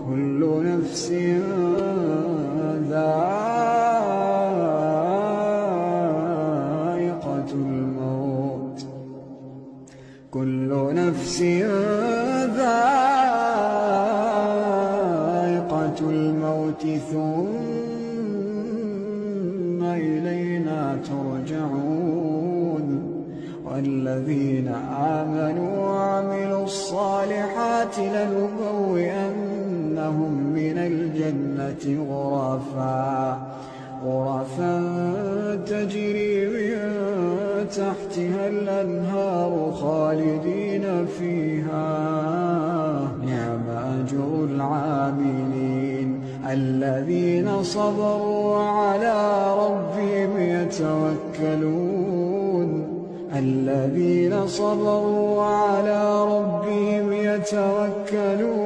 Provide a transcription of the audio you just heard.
كل نفس ذائقة الموت كل نفس ذائقة الموت ثم إلينا ترجعون والذين آمنوا وعملوا الصالحات لنبوئنهم من الجنة غرفا تجري من تحتها الأنهار خالدين فيها نعم أجر العاملين الذين صبروا وعلى ربهم يتوكلون الذين صبروا وعلى ربهم يتوكلون